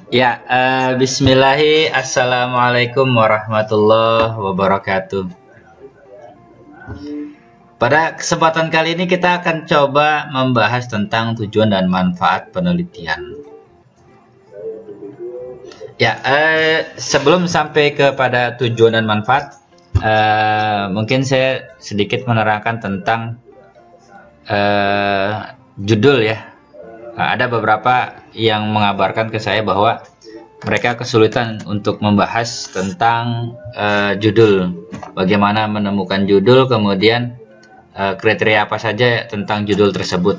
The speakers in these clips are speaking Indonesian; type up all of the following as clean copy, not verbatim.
Ya, bismillahi, assalamualaikum warahmatullahi wabarakatuh. Pada kesempatan kali ini kita akan coba membahas tentang tujuan dan manfaat penelitian. Ya, sebelum sampai kepada tujuan dan manfaat, mungkin saya sedikit menerangkan tentang judul ya. Ada beberapa yang mengabarkan ke saya bahwa mereka kesulitan untuk membahas tentang judul, bagaimana menemukan judul, kemudian kriteria apa saja tentang judul tersebut.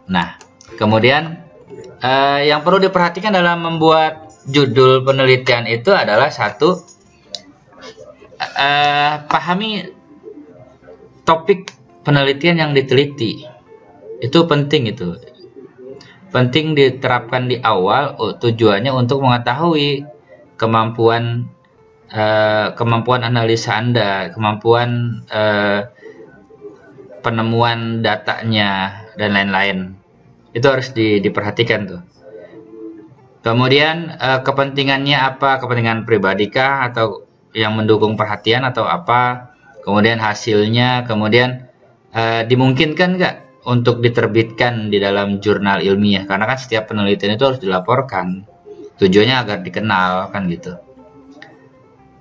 Nah, kemudian yang perlu diperhatikan dalam membuat judul penelitian itu adalah satu, pahami topik penelitian yang diteliti. Itu penting itu. Penting diterapkan di awal, tujuannya untuk mengetahui kemampuan analisa Anda, kemampuan penemuan datanya dan lain-lain. Itu harus diperhatikan tuh. Kemudian kepentingannya apa? Kepentingan pribadikah atau yang mendukung perhatian atau apa? Kemudian hasilnya, kemudian dimungkinkan nggak untuk diterbitkan di dalam jurnal ilmiah, karena kan setiap penelitian itu harus dilaporkan, tujuannya agar dikenal kan gitu.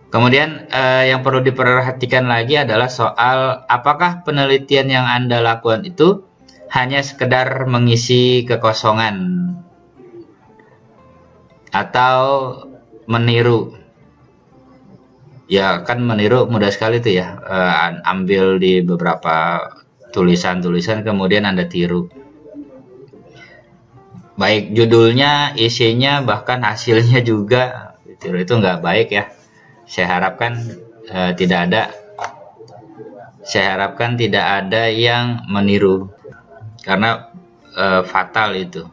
Kemudian yang perlu diperhatikan lagi adalah soal apakah penelitian yang Anda lakukan itu hanya sekedar mengisi kekosongan atau meniru. Ya kan meniru mudah sekali tuh ya, ambil di beberapa tulisan-tulisan kemudian Anda tiru, baik judulnya, isinya, bahkan hasilnya juga tiru. Itu nggak baik ya. Saya harapkan tidak ada yang meniru, karena fatal itu.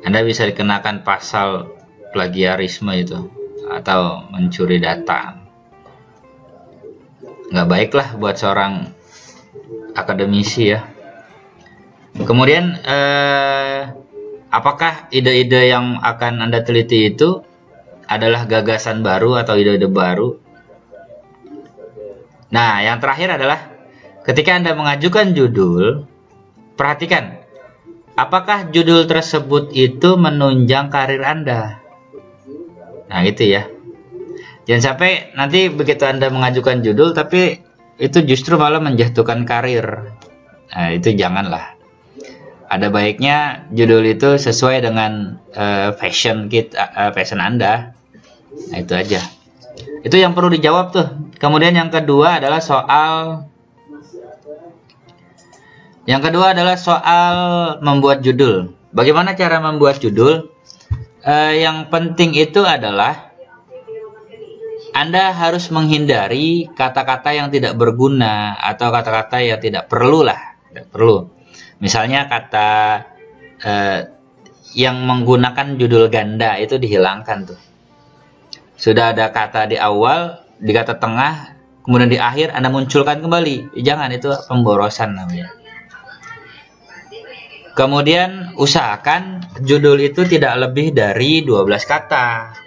Anda bisa dikenakan pasal plagiarisme itu, atau mencuri data. Nggak baiklah buat seorang akademisi ya. Kemudian apakah ide-ide yang akan Anda teliti itu adalah gagasan baru atau ide-ide baru? Nah, yang terakhir adalah ketika Anda mengajukan judul, perhatikan apakah judul tersebut itu menunjang karir Anda. Nah, gitu ya. Jangan sampai nanti begitu Anda mengajukan judul tapi itu justru malah menjatuhkan karir. Nah, itu janganlah. Ada baiknya judul itu sesuai dengan passion Anda. Nah, itu aja. Itu yang perlu dijawab tuh. Kemudian yang kedua adalah soal membuat judul. Bagaimana cara membuat judul? Yang penting itu adalah Anda harus menghindari kata-kata yang tidak berguna atau kata-kata yang tidak perlu lah. Tidak perlu. Misalnya kata yang menggunakan judul ganda itu dihilangkan tuh. Sudah ada kata di awal, di kata tengah, kemudian di akhir Anda munculkan kembali. Jangan, itu pemborosan namanya. Kemudian usahakan judul itu tidak lebih dari 12 kata.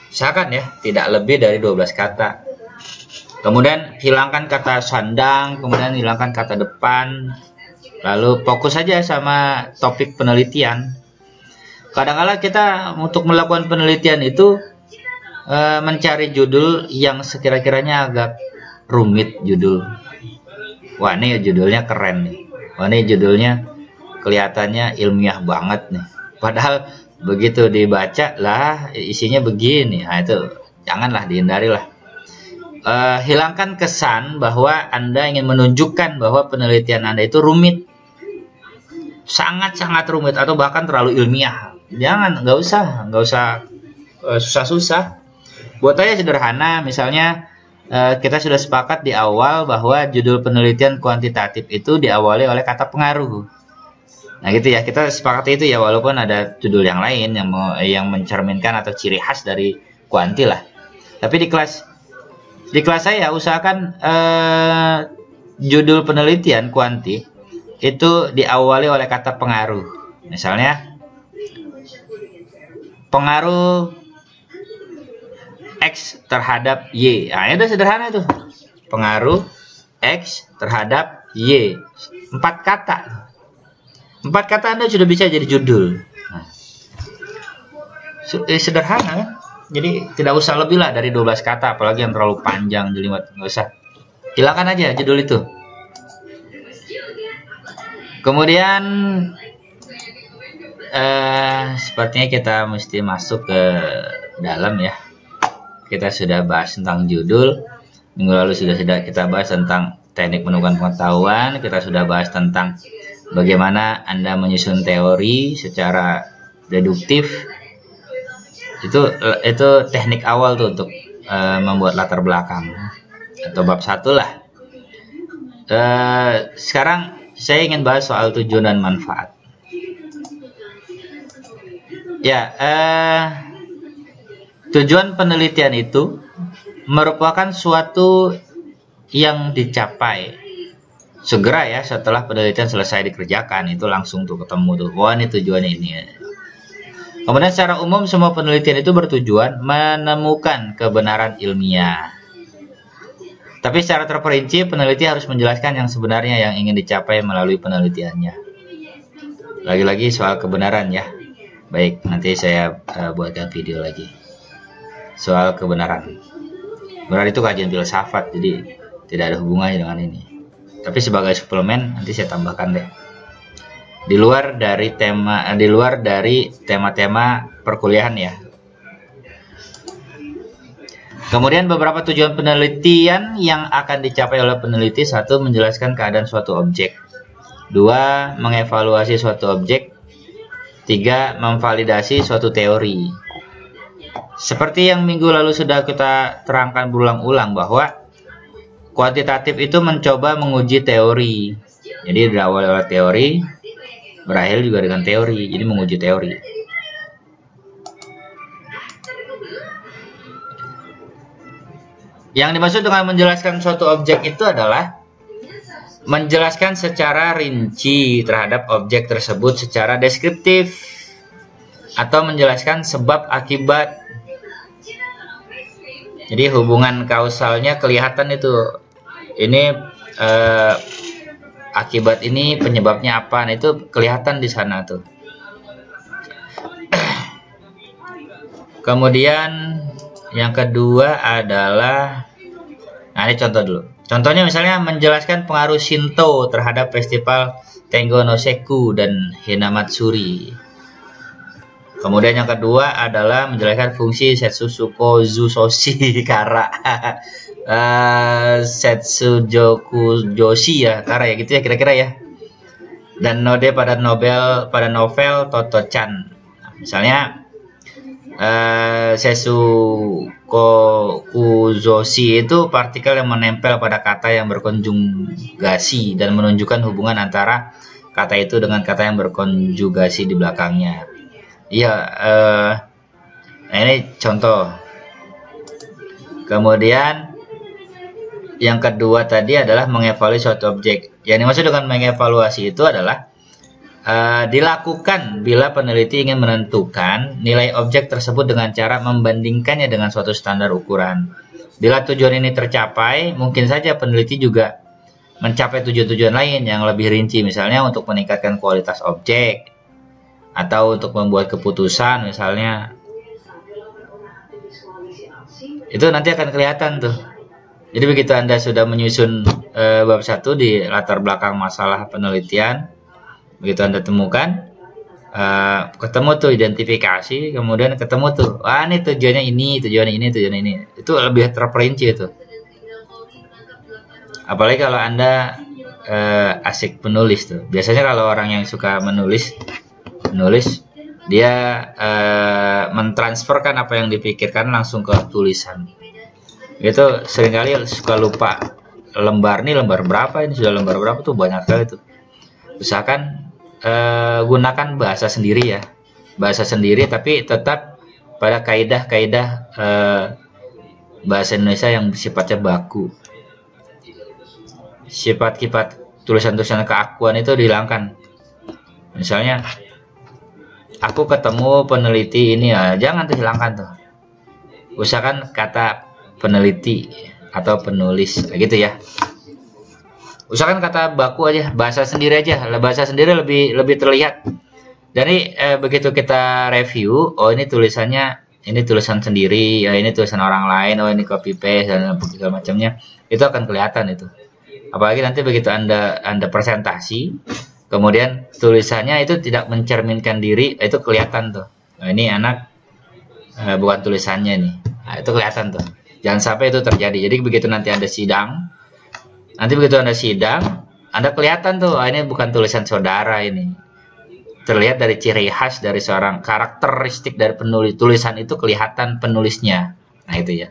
Usahakan ya, tidak lebih dari 12 kata. Kemudian hilangkan kata sandang, kemudian hilangkan kata depan. Lalu fokus saja sama topik penelitian. Kadang-kadang kita untuk melakukan penelitian itu mencari judul yang sekira-kiranya agak rumit judul. Wah, ini judulnya keren nih. Wah, ini judulnya kelihatannya ilmiah banget nih. Padahal begitu dibaca lah isinya begini. Nah, itu janganlah, dihindarilah. Hilangkan kesan bahwa Anda ingin menunjukkan bahwa penelitian Anda itu rumit, sangat-sangat rumit, atau bahkan terlalu ilmiah. Jangan, nggak usah susah-susah. Buat aja sederhana. Misalnya kita sudah sepakat di awal bahwa judul penelitian kuantitatif itu diawali oleh kata pengaruh. Nah gitu ya, kita sepakat itu ya, walaupun ada judul yang lain yang mencerminkan atau ciri khas dari kuanti lah. Tapi di kelas saya usahakan judul penelitian kuanti itu diawali oleh kata pengaruh. Misalnya pengaruh X terhadap Y. Nah, itu sederhana tuh. Pengaruh X terhadap Y. 4 kata. 4 kata Anda sudah bisa jadi judul. Nah, sederhana kan? Jadi tidak usah lebih lah dari 12 kata, apalagi yang terlalu panjang jelimet, nggak usah. Hilangkan aja judul itu. Kemudian sepertinya kita mesti masuk ke dalam ya. Kita sudah bahas tentang judul. Minggu lalu sudah kita bahas tentang teknik menemukan pengetahuan. Kita sudah bahas tentang bagaimana Anda menyusun teori secara deduktif. Itu teknik awal tuh untuk membuat latar belakang atau bab 1 lah. Sekarang saya ingin bahas soal tujuan dan manfaat. Ya, tujuan penelitian itu merupakan suatu yang dicapai segera ya setelah penelitian selesai dikerjakan. Itu langsung tuh ketemu tuh, wah ini tujuannya ini. Kemudian secara umum semua penelitian itu bertujuan menemukan kebenaran ilmiah. Tapi secara terperinci peneliti harus menjelaskan yang sebenarnya yang ingin dicapai melalui penelitiannya. Lagi-lagi soal kebenaran ya. Baik, nanti saya buatkan video lagi soal kebenaran. Benar itu kajian filsafat, jadi tidak ada hubungannya dengan ini. Tapi sebagai suplemen nanti saya tambahkan deh. Di luar dari tema-tema perkuliahan ya. Kemudian beberapa tujuan penelitian yang akan dicapai oleh peneliti: 1. Menjelaskan keadaan suatu objek. 2. Mengevaluasi suatu objek. 3. Memvalidasi suatu teori. Seperti yang minggu lalu sudah kita terangkan berulang-ulang bahwa kuantitatif itu mencoba menguji teori. Jadi berawal oleh teori, berakhir juga dengan teori. Jadi menguji teori. Yang dimaksud dengan menjelaskan suatu objek itu adalah menjelaskan secara rinci terhadap objek tersebut secara deskriptif, atau menjelaskan sebab akibat. Jadi hubungan kausalnya kelihatan itu. Ini akibat ini penyebabnya apa? Nah, itu kelihatan di sana tuh. Kemudian yang kedua adalah, nah ini contoh dulu. Contohnya misalnya menjelaskan pengaruh Shinto terhadap festival Tengo no Seku dan Hinamatsuri. Kemudian yang kedua adalah menjelaskan fungsi Setsuko Zusoshi Kara. Setsujoku Joshi ya, Kara ya gitu ya kira-kira ya. Dan node pada novel Toto-chan. Nah, misalnya Setsukokuzoshi itu partikel yang menempel pada kata yang berkonjugasi dan menunjukkan hubungan antara kata itu dengan kata yang berkonjugasi di belakangnya. Iya, nah ini contoh. Kemudian yang kedua tadi adalah mengevaluasi suatu objek. Yang dimaksud dengan mengevaluasi itu adalah dilakukan bila peneliti ingin menentukan nilai objek tersebut dengan cara membandingkannya dengan suatu standar ukuran. Bila tujuan ini tercapai, mungkin saja peneliti juga mencapai tujuan-tujuan lain yang lebih rinci, misalnya untuk meningkatkan kualitas objek, atau untuk membuat keputusan misalnya. Itu nanti akan kelihatan tuh. Jadi begitu Anda sudah menyusun bab 1 di latar belakang masalah penelitian, begitu Anda temukan, ketemu tuh identifikasi, kemudian ketemu tuh, wah ini tujuannya ini, tujuannya ini, tujuannya ini. Itu lebih terperinci itu. Apalagi kalau Anda asik penulis tuh. Biasanya kalau orang yang suka menulis, dia mentransferkan apa yang dipikirkan langsung ke tulisan. Itu seringkali suka lupa lembar nih, lembar berapa ini, sudah lembar berapa tuh, banyak sekali tuh. Usahakan gunakan bahasa sendiri ya, bahasa sendiri tapi tetap pada kaidah-kaidah bahasa Indonesia yang sifatnya baku. Sifat-sifat tulisan-tulisan keakuan itu dihilangkan. Misalnya Aku ketemu peneliti ini ya, jangan tuh hilangkan tuh. Usahakan kata peneliti atau penulis gitu ya. Usahakan kata baku aja, bahasa sendiri aja. Bahasa sendiri lebih terlihat. Jadi begitu kita review, oh ini tulisannya, ini tulisan sendiri, ya ini tulisan orang lain, oh ini copy paste dan segala macamnya, itu akan kelihatan itu. Apalagi nanti begitu Anda presentasi, kemudian tulisannya itu tidak mencerminkan diri, itu kelihatan tuh. Nah, ini anak bukan tulisannya nih. Nah, itu kelihatan tuh. Jangan sampai itu terjadi. Jadi begitu nanti Anda sidang, Anda kelihatan tuh, ini bukan tulisan saudara ini. Terlihat dari ciri khas dari seorang, karakteristik dari penulis, tulisan itu kelihatan penulisnya. Nah, itu ya.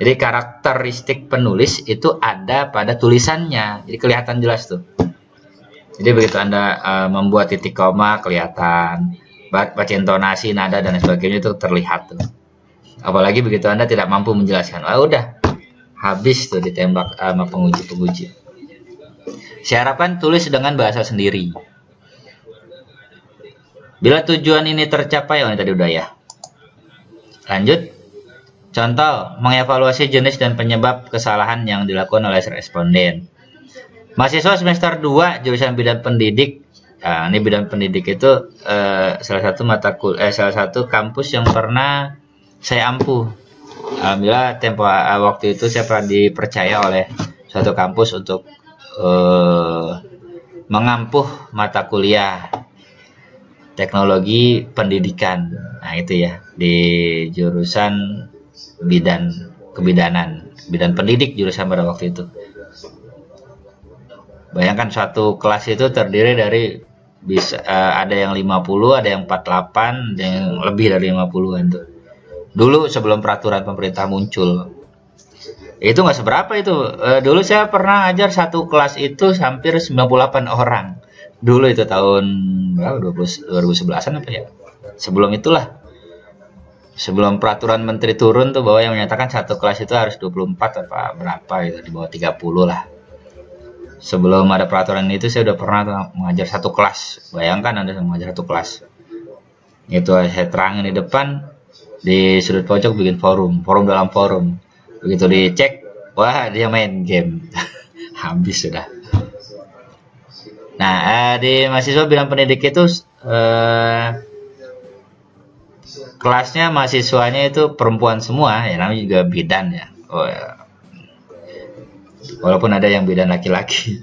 Jadi karakteristik penulis itu ada pada tulisannya. Jadi kelihatan jelas tuh. Jadi begitu Anda membuat titik koma kelihatan, baca intonasi, nada dan sebagainya itu terlihat tuh. Apalagi begitu Anda tidak mampu menjelaskan, udah habis tuh ditembak sama penguji. Saya harapkan tulis dengan bahasa sendiri. Bila tujuan ini tercapai, ini tadi udah ya. Lanjut. Contoh, mengevaluasi jenis dan penyebab kesalahan yang dilakukan oleh responden. Mahasiswa semester 2 jurusan bidang pendidik. Nah, ini bidang pendidik itu salah satu kampus yang pernah saya ampuh. Alhamdulillah waktu itu saya pernah dipercaya oleh suatu kampus untuk mengampuh mata kuliah teknologi pendidikan. Nah, itu ya, di jurusan bidang pendidik jurusan pada waktu itu. Bayangkan suatu kelas itu terdiri dari ada yang 50, ada yang 48, ada yang lebih dari 50-an tuh. Dulu sebelum peraturan pemerintah muncul. Itu nggak seberapa itu. Dulu saya pernah ngajar satu kelas itu hampir 98 orang. Dulu itu tahun 2011-an apa ya? Sebelum itulah. Sebelum peraturan menteri turun tuh, bahwa yang menyatakan satu kelas itu harus 24 apa berapa gitu, di bawah 30 lah. Sebelum ada peraturan itu saya udah pernah mengajar satu kelas. Bayangkan Anda mengajar satu kelas. Itu saya terangin di depan, di sudut pojok bikin forum dalam forum. Begitu dicek, wah dia main game. Habis sudah. Nah, di mahasiswa bidang pendidik itu kelasnya mahasiswanya itu perempuan semua, ya namanya juga bidan ya. Oh ya. Walaupun ada yang bidan laki-laki.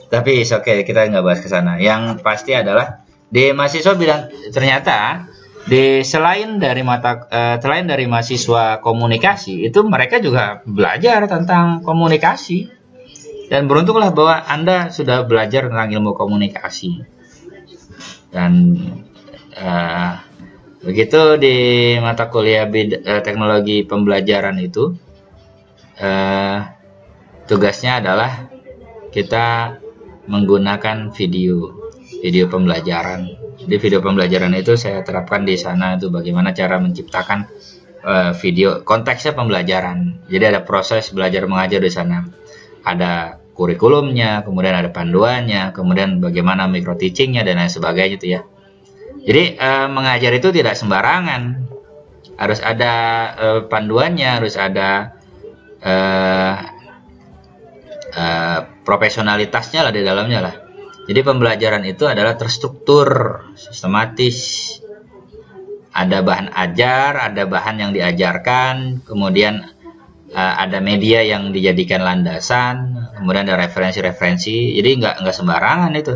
Tapi oke, kita nggak bahas ke sana. Yang pasti adalah di mahasiswa bidang, ternyata selain dari mahasiswa komunikasi itu mereka juga belajar tentang komunikasi. Dan beruntunglah bahwa Anda sudah belajar tentang ilmu komunikasi. Dan begitu di mata kuliah teknologi pembelajaran itu, tugasnya adalah kita menggunakan video pembelajaran. Di video pembelajaran itu saya terapkan di sana itu bagaimana cara menciptakan video, konteksnya pembelajaran. Jadi ada proses belajar mengajar di sana. Ada kurikulumnya, kemudian ada panduannya, kemudian bagaimana micro teachingnya dan lain sebagainya itu ya. Jadi mengajar itu tidak sembarangan, harus ada panduannya, harus ada profesionalitasnya lah di dalamnya lah. Jadi pembelajaran itu adalah terstruktur, sistematis. Ada bahan ajar, ada bahan yang diajarkan, kemudian ada media yang dijadikan landasan, kemudian ada referensi-referensi. Jadi nggak sembarangan itu.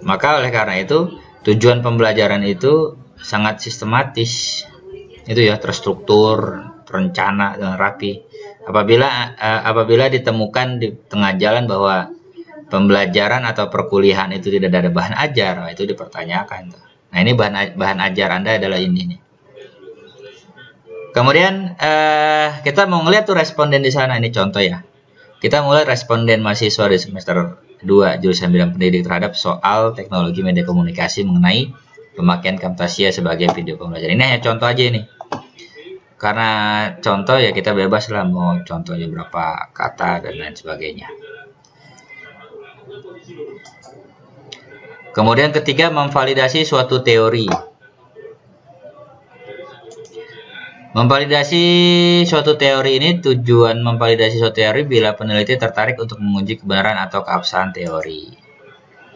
Maka oleh karena itu tujuan pembelajaran itu sangat sistematis, itu ya, terstruktur, terencana dengan rapi. Apabila ditemukan di tengah jalan bahwa pembelajaran atau perkuliahan itu tidak ada bahan ajar, itu dipertanyakan. Nah, ini bahan ajar Anda adalah ini nih. Kemudian kita mau ngeliat tuh responden di sana. Ini contoh ya. Kita mulai responden mahasiswa di semester 2 jurusan bidang pendidik terhadap soal teknologi media komunikasi mengenai pemakaian Camtasia sebagai video pembelajaran. Ini hanya contoh aja nih. Karena contoh ya kita bebas lah mau contohnya berapa kata dan lain sebagainya. Kemudian ketiga, memvalidasi suatu teori. Memvalidasi suatu teori ini, tujuan memvalidasi suatu teori bila peneliti tertarik untuk menguji kebenaran atau keabsahan teori.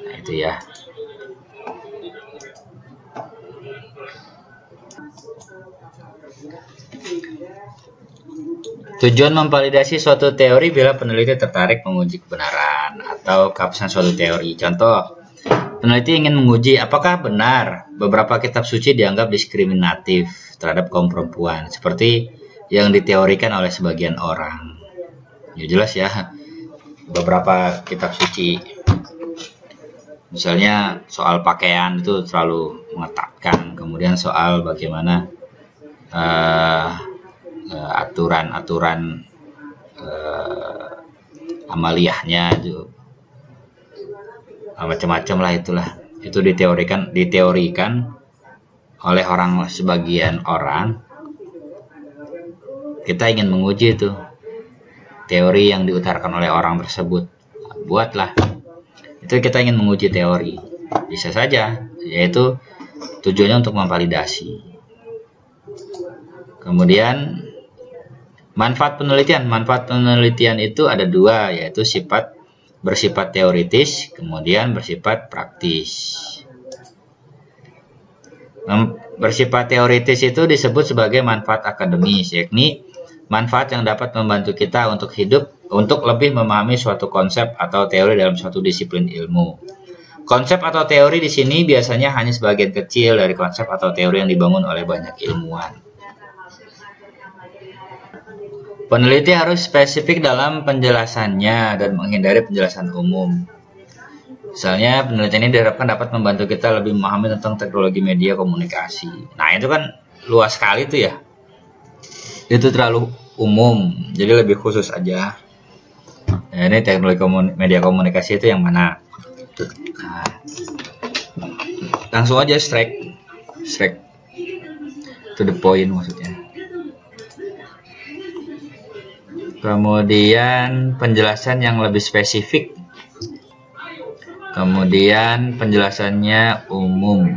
Nah, itu ya. Tujuan memvalidasi suatu teori bila peneliti tertarik menguji kebenaran atau keabsahan suatu teori. Contoh, peneliti ingin menguji apakah benar beberapa kitab suci dianggap diskriminatif terhadap kaum perempuan, seperti yang diteorikan oleh sebagian orang. Ya jelas ya, beberapa kitab suci, misalnya soal pakaian itu terlalu mengetatkan, kemudian soal bagaimana aturan-aturan amaliyahnya itu macam-macam lah, itu diteorikan oleh sebagian orang. Kita ingin menguji itu teori yang diutarakan oleh orang tersebut, buatlah itu, kita ingin menguji teori, bisa saja, yaitu tujuannya untuk memvalidasi. Kemudian manfaat penelitian itu ada dua, yaitu bersifat teoritis, kemudian bersifat praktis. Bersifat teoritis itu disebut sebagai manfaat akademis, yakni manfaat yang dapat membantu kita untuk lebih memahami suatu konsep atau teori dalam suatu disiplin ilmu. Konsep atau teori di sini biasanya hanya sebagian kecil dari konsep atau teori yang dibangun oleh banyak ilmuwan. Peneliti harus spesifik dalam penjelasannya dan menghindari penjelasan umum. Misalnya, penelitian ini diharapkan dapat membantu kita lebih memahami tentang teknologi media komunikasi. Nah, itu kan luas sekali tuh ya. Itu terlalu umum, jadi lebih khusus aja. Nah, ini teknologi media komunikasi itu yang mana? Nah, langsung aja straight to the point maksudnya. Kemudian penjelasan yang lebih spesifik. Kemudian penjelasannya umum,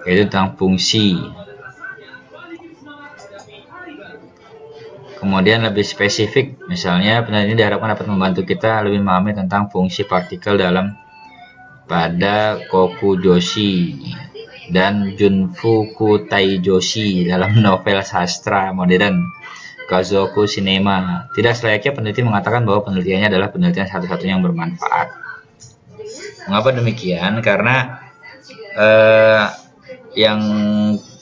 yaitu tentang fungsi. Kemudian lebih spesifik, misalnya penelitian ini diharapkan dapat membantu kita lebih memahami tentang fungsi partikel pada Kokujoshi dan Junfuku Taijoshi dalam novel sastra modern Kazoku Cinema. Tidak selayaknya peneliti mengatakan bahwa penelitiannya adalah penelitian satu-satunya yang bermanfaat. Mengapa demikian? Karena yang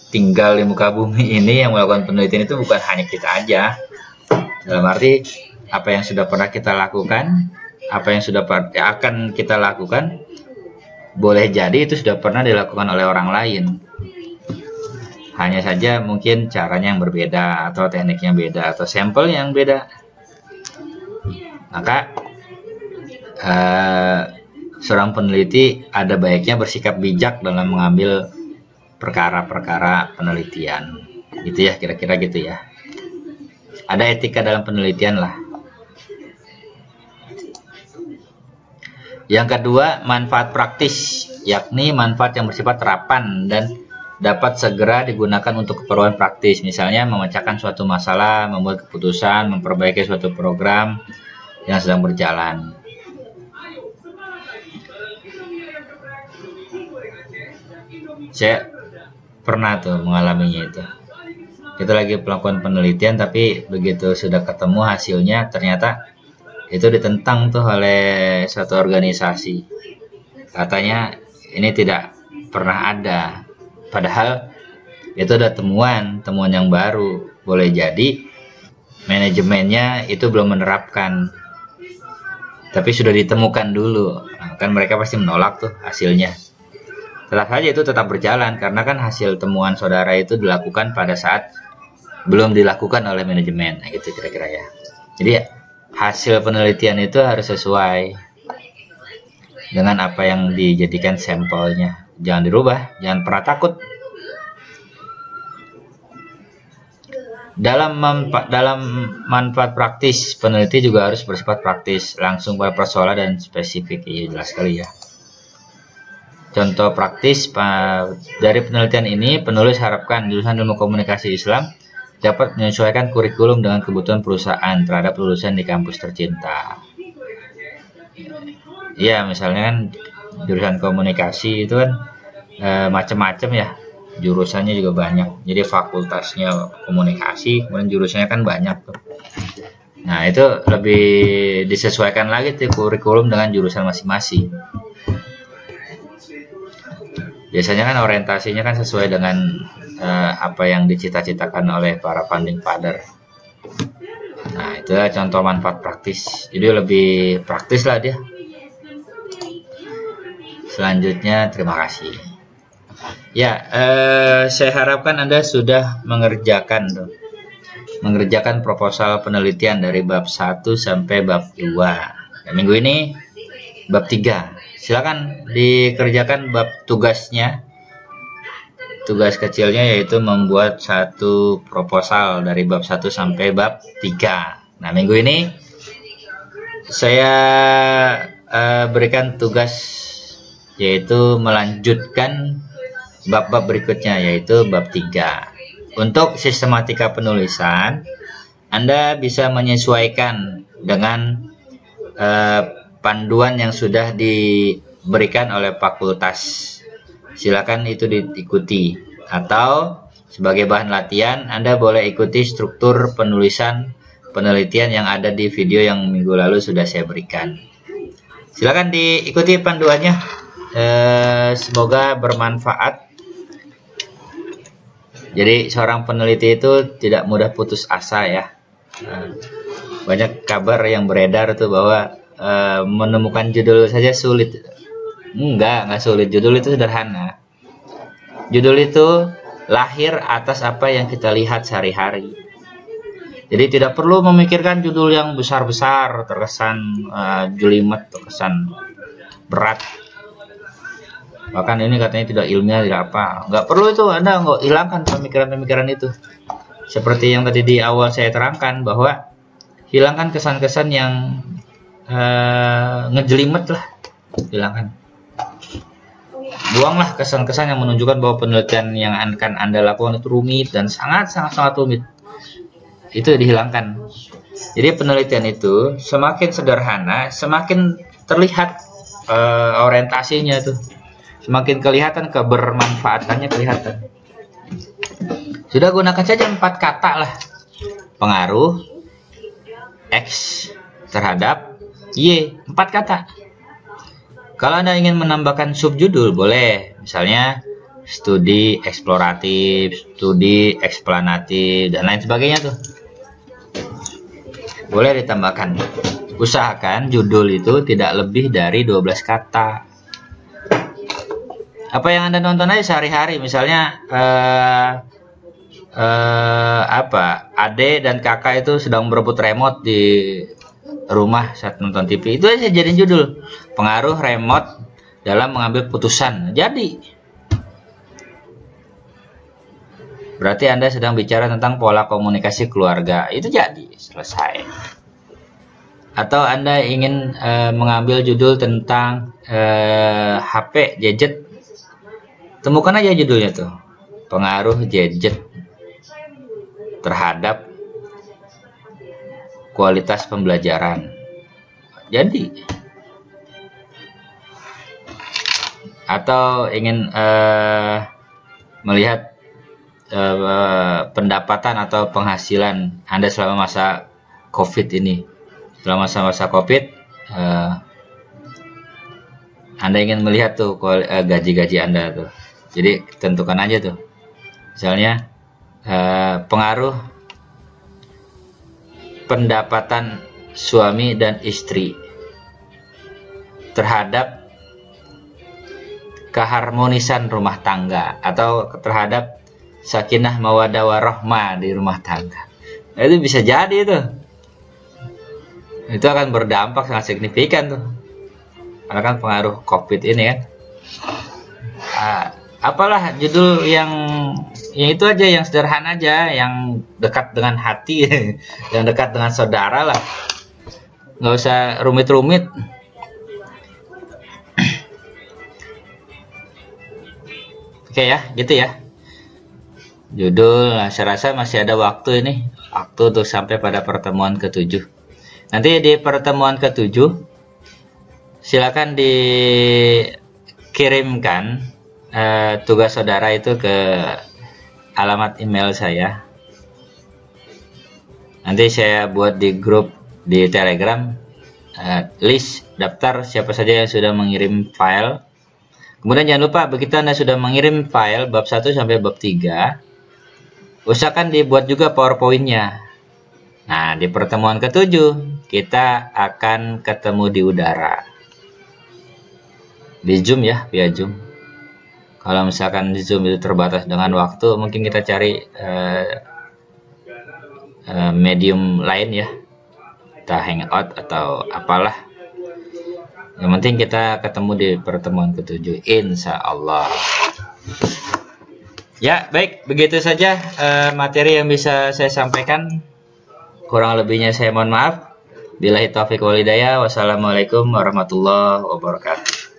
tinggal di muka bumi ini yang melakukan penelitian itu bukan hanya kita aja. Dalam arti, apa yang sudah pernah kita lakukan, apa yang sudah akan kita lakukan, boleh jadi itu sudah pernah dilakukan oleh orang lain. Hanya saja mungkin caranya yang berbeda, atau tekniknya beda, atau sampel yang beda. Maka seorang peneliti ada baiknya bersikap bijak dalam mengambil perkara-perkara penelitian. Gitu ya, kira-kira gitu ya. Ada etika dalam penelitian lah. Yang kedua, manfaat praktis, yakni manfaat yang bersifat terapan dan dapat segera digunakan untuk keperluan praktis. Misalnya memecahkan suatu masalah, membuat keputusan, memperbaiki suatu program yang sedang berjalan. Saya pernah tuh mengalaminya itu. Kita lagi melakukan penelitian, tapi begitu sudah ketemu hasilnya, ternyata itu ditentang tuh oleh satu organisasi. Katanya ini tidak pernah ada. Padahal itu ada temuan yang baru. Boleh jadi manajemennya itu belum menerapkan, tapi sudah ditemukan dulu. Nah, kan mereka pasti menolak tuh hasilnya. Tetap saja itu tetap berjalan, karena kan hasil temuan saudara itu dilakukan pada saat belum dilakukan oleh manajemen. Nah, gitu kira-kira ya. Jadi hasil penelitian itu harus sesuai dengan apa yang dijadikan sampelnya. Jangan dirubah, jangan pernah takut. Dalam manfaat praktis, peneliti juga harus bersifat praktis, langsung pada persoalan dan spesifik. Iya, jelas sekali ya. Contoh praktis dari penelitian ini, penulis harapkan jurusan ilmu komunikasi Islam dapat menyesuaikan kurikulum dengan kebutuhan perusahaan terhadap lulusan di kampus tercinta. Ya, misalnya kan jurusan komunikasi itu kan macam-macam ya, jurusannya juga banyak. Jadi fakultasnya komunikasi, kemudian jurusannya kan banyak tuh. Nah, itu lebih disesuaikan lagi tuh kurikulum dengan jurusan masing-masing. Biasanya kan orientasinya kan sesuai dengan apa yang dicita-citakan oleh para founding father. Nah, itu contoh manfaat praktis. Jadi lebih praktis lah dia. Selanjutnya, terima kasih. Ya, saya harapkan Anda sudah mengerjakan proposal penelitian dari bab 1 sampai bab 2. Dan minggu ini bab 3. Silakan dikerjakan bab tugasnya. Tugas kecilnya yaitu membuat satu proposal dari bab 1 sampai bab 3. Nah, minggu ini saya berikan tugas yaitu melanjutkan bab-bab berikutnya, yaitu bab 3. Untuk sistematika penulisan, Anda bisa menyesuaikan dengan panduan yang sudah diberikan oleh fakultas. Silakan itu diikuti. Atau sebagai bahan latihan, Anda boleh ikuti struktur penulisan penelitian yang ada di video yang minggu lalu sudah saya berikan. Silakan diikuti panduannya. Semoga bermanfaat. Jadi seorang peneliti itu tidak mudah putus asa ya. Banyak kabar yang beredar tuh bahwa menemukan judul saja sulit. Enggak sulit. Judul itu sederhana. Judul itu lahir atas apa yang kita lihat sehari-hari. Jadi tidak perlu memikirkan judul yang besar-besar, terkesan jelimet, terkesan berat. Bahkan ini katanya tidak ilmiah, tidak apa. Nggak perlu itu, Anda nggak hilangkan pemikiran-pemikiran itu. Seperti yang tadi di awal saya terangkan, bahwa hilangkan kesan-kesan yang ngejelimet lah. Hilangkan. Buanglah kesan-kesan yang menunjukkan bahwa penelitian yang akan Anda lakukan itu rumit dan sangat rumit. Itu dihilangkan. Jadi penelitian itu semakin sederhana, semakin terlihat orientasinya tuh. Semakin kelihatan kebermanfaatannya kelihatan. Sudah, gunakan saja 4 kata lah. Pengaruh X terhadap Y, 4 kata. Kalau Anda ingin menambahkan subjudul boleh. Misalnya studi eksploratif, studi eksplanatif, dan lain sebagainya tuh. Boleh ditambahkan. Usahakan judul itu tidak lebih dari 12 kata. Apa yang Anda nonton aja sehari-hari, misalnya Ade dan kakak itu sedang berebut remote di rumah saat nonton TV. Itu aja jadi judul. Pengaruh remote dalam mengambil putusan. Jadi berarti Anda sedang bicara tentang pola komunikasi keluarga. Itu jadi selesai. Atau Anda ingin mengambil judul tentang HP gadget. Temukan aja judulnya tuh. Pengaruh gadget terhadap kualitas pembelajaran. Jadi, atau ingin melihat pendapatan atau penghasilan Anda selama masa COVID ini. Selama masa COVID, Anda ingin melihat tuh gaji-gaji Anda tuh. Jadi tentukan aja tuh. Misalnya pengaruh pendapatan suami dan istri terhadap keharmonisan rumah tangga atau terhadap sakinah mawaddah warahmah di rumah tangga. Nah, itu bisa jadi itu. Itu akan berdampak sangat signifikan tuh. Karena kan pengaruh COVID ini kan. Apalah judul yang itu aja, yang sederhana aja, yang dekat dengan hati, yang dekat dengan saudara lah. Nggak usah rumit-rumit. Oke ya, gitu ya. Judul, nah, saya rasa masih ada waktu ini. Waktu untuk sampai pada pertemuan ke-7. Nanti di pertemuan ke-7, silakan dikirimkan tugas saudara itu ke alamat email saya. Nanti saya buat di grup di Telegram list daftar siapa saja yang sudah mengirim file. Kemudian jangan lupa begitu Anda sudah mengirim file bab 1 sampai bab 3, usahakan dibuat juga PowerPoint-nya. Nah, di pertemuan ke-7 kita akan ketemu di udara. Di Zoom ya, via Zoom. Kalau misalkan di Zoom itu terbatas dengan waktu, mungkin kita cari medium lain ya. Kita hangout atau apalah. Yang penting kita ketemu di pertemuan ke-7, insya Allah. Ya, baik, begitu saja materi yang bisa saya sampaikan. Kurang lebihnya saya mohon maaf. Billahi taufiq wal hidayah. Wassalamualaikum warahmatullahi wabarakatuh.